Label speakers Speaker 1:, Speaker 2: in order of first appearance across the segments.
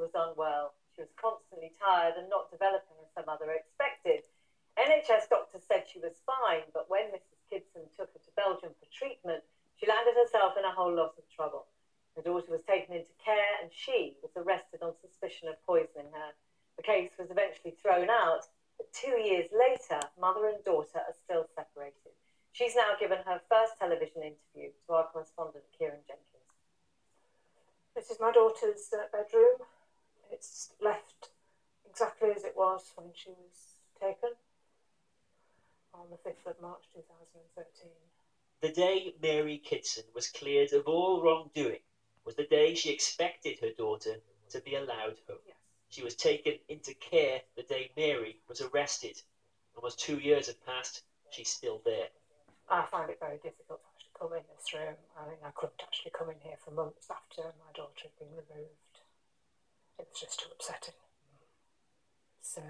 Speaker 1: was unwell. She was constantly tired and not developing as her mother expected. NHS doctors said she was fine, but when Mrs. Kidson took her to Belgium for treatment, she landed herself in a whole lot of trouble. Her daughter was taken into care and she was arrested on suspicion of poisoning her. The case was eventually thrown out, but 2 years later, mother and daughter are still separated. She's now given her first television interview to our correspondent, Kieran Jenkins.
Speaker 2: This is my daughter's bedroom. It's left exactly as it was when she was taken on the 5th of March 2013.
Speaker 3: The day Mary Kidson was cleared of all wrongdoing was the day she expected her daughter to be allowed home.
Speaker 2: Yes.
Speaker 3: She was taken into care the day Mary was arrested. Almost 2 years have passed. She's still there.
Speaker 2: I find it very difficult to actually come in this room. I mean, I couldn't actually come in here for months after my daughter had been removed. It was just too upsetting. So,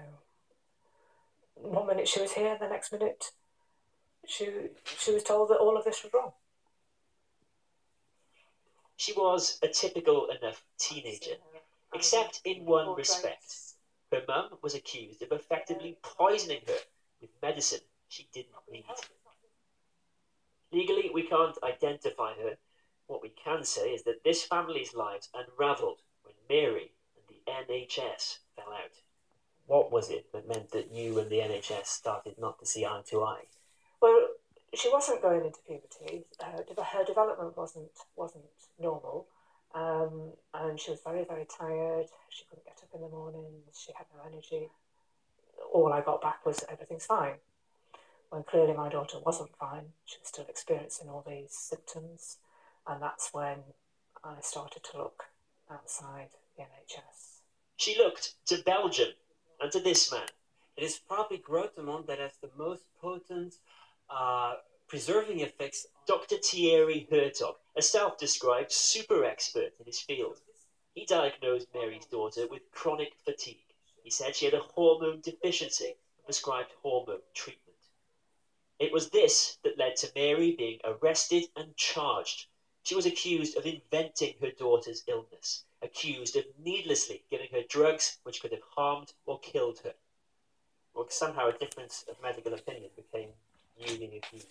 Speaker 2: one minute she was here, the next minute she was told that all of this was wrong.
Speaker 3: She was a typical enough teenager, except in one respect. Her mum was accused of effectively poisoning her with medicine she didn't need. Legally, we can't identify her. What we can say is that this family's lives unravelled when Mary and the NHS fell out. What was it that meant that you and the NHS started not to see eye to eye?
Speaker 2: Well, she wasn't going into puberty. Her development wasn't normal, and she was very, very tired. She couldn't get up in the mornings. She had no energy. All I got back was everything's fine. When clearly my daughter wasn't fine, she was still experiencing all these symptoms, and that's when I started to look outside the NHS.
Speaker 3: She looked to Belgium and to this man.
Speaker 4: It is probably growth hormone that has the most potent preserving effects.
Speaker 3: Dr. Thierry Hertog, a self-described super expert in his field. He diagnosed Mary's daughter with chronic fatigue. He said she had a hormone deficiency and prescribed hormone treatment. It was this that led to Mary being arrested and charged. She was accused of inventing her daughter's illness, accused of needlessly giving her drugs which could have harmed or killed her. Well, somehow a difference of medical opinion became you being accused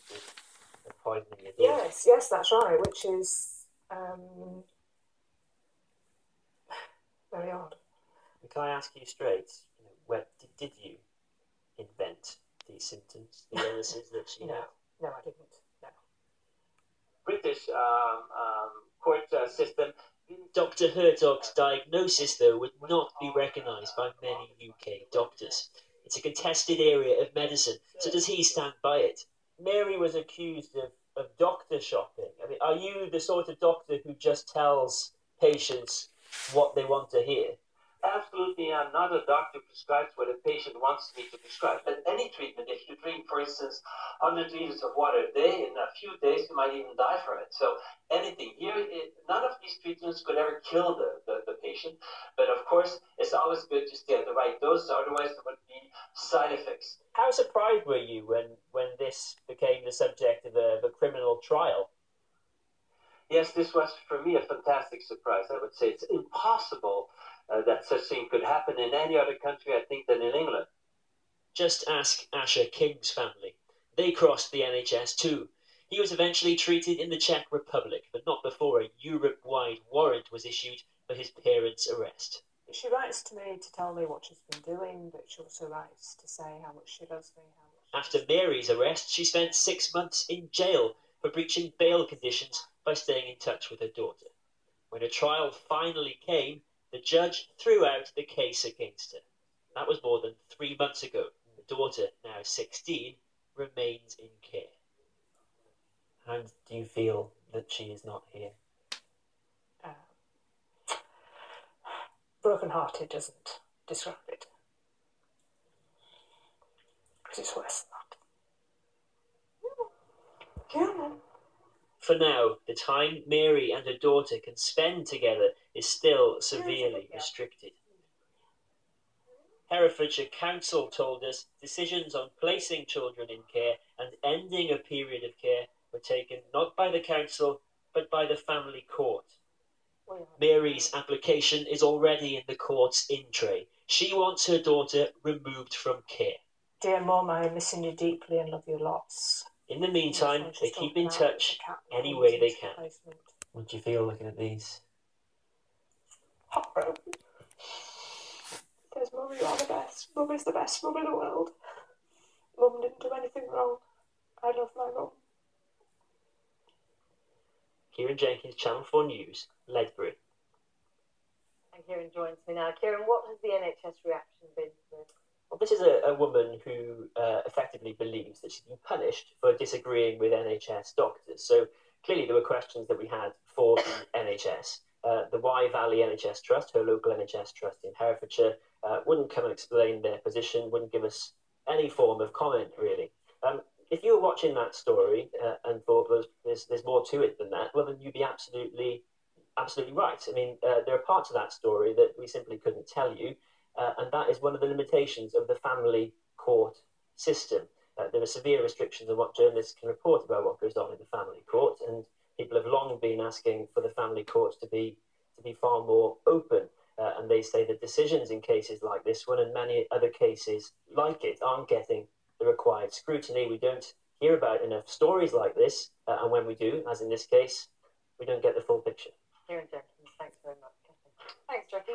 Speaker 3: of poisoning your daughter.
Speaker 2: Yes, that's right, which is very odd.
Speaker 3: And can I ask you straight, did you invent these symptoms, the illnesses that she had?
Speaker 2: No, I didn't. No.
Speaker 5: British court system.
Speaker 3: Dr. Hertog's diagnosis, though, would not be recognised by many UK doctors. It's a contested area of medicine, so does he stand by it? Mary was accused of doctor shopping. I mean, are you the sort of doctor who just tells patients what they want to hear?
Speaker 5: Absolutely, I'm not a doctor who prescribes what a patient wants me to prescribe. But any treatment, if you drink, for instance, 100 liters of water a day, in a few days you might even die from it. So anything. Here, none of these treatments could ever kill the patient. But of course, it's always good just to get the right dose, otherwise there would be side effects.
Speaker 3: How surprised were you when this became the subject of a criminal trial?
Speaker 5: Yes, this was for me a fantastic surprise. I would say it's impossible that such thing could happen in any other country, I think, than in England.
Speaker 3: Just ask Asher King's family. They crossed the NHS too. He was eventually treated in the Czech Republic, but not before a Europe-wide warrant was issued for his parents' arrest.
Speaker 2: She writes to me to tell me what she's been doing, but she also writes to say how much she loves me.
Speaker 3: After Mary's arrest, she spent 6 months in jail for breaching bail conditions by staying in touch with her daughter. When a trial finally came, the judge threw out the case against her. That was more than 3 months ago. The daughter, now 16, remains in care. How do you feel that she is not here?
Speaker 2: Broken-hearted doesn't describe it. Because it's worse than that. Yeah.
Speaker 3: For now, the time Mary and her daughter can spend together is still severely restricted. Herefordshire Council told us decisions on placing children in care and ending a period of care were taken not by the council, but by the family court. Mary's application is already in the court's in-tray. She wants her daughter removed from care.
Speaker 2: Dear Mum, I am missing you deeply and love you lots.
Speaker 3: In the meantime, they keep in touch any way they can. What do you feel looking at these?
Speaker 2: Heartbroken. Says, Mum, you are the best. Mum is the best mum in the world. Mum didn't do anything wrong. I love my mum.
Speaker 3: Kieran Jenkins, Channel 4 News, Ledbury.
Speaker 1: And Kieran joins me now. Kieran, what has the NHS reaction been to this?
Speaker 3: Well, this is a woman who effectively believes that she's been punished for disagreeing with NHS doctors. So clearly there were questions that we had for the NHS. The Wye Valley NHS Trust, her local NHS trust in Herefordshire, wouldn't come and explain their position, wouldn't give us any form of comment, really. If you were watching that story and thought there's more to it than that, well, then you'd be absolutely right. I mean, there are parts of that story that we simply couldn't tell you, and that is one of the limitations of the family court system. There are severe restrictions on what journalists can report about what goes on in the family court, and people have long been asking for the family courts to be far more open. And they say that decisions in cases like this one and many other cases like it aren't getting the required scrutiny. We don't hear about enough stories like this, and when we do, as in this case, we don't get the full picture.
Speaker 1: Kieran Jenkins, thanks very much. Thanks, Jackie.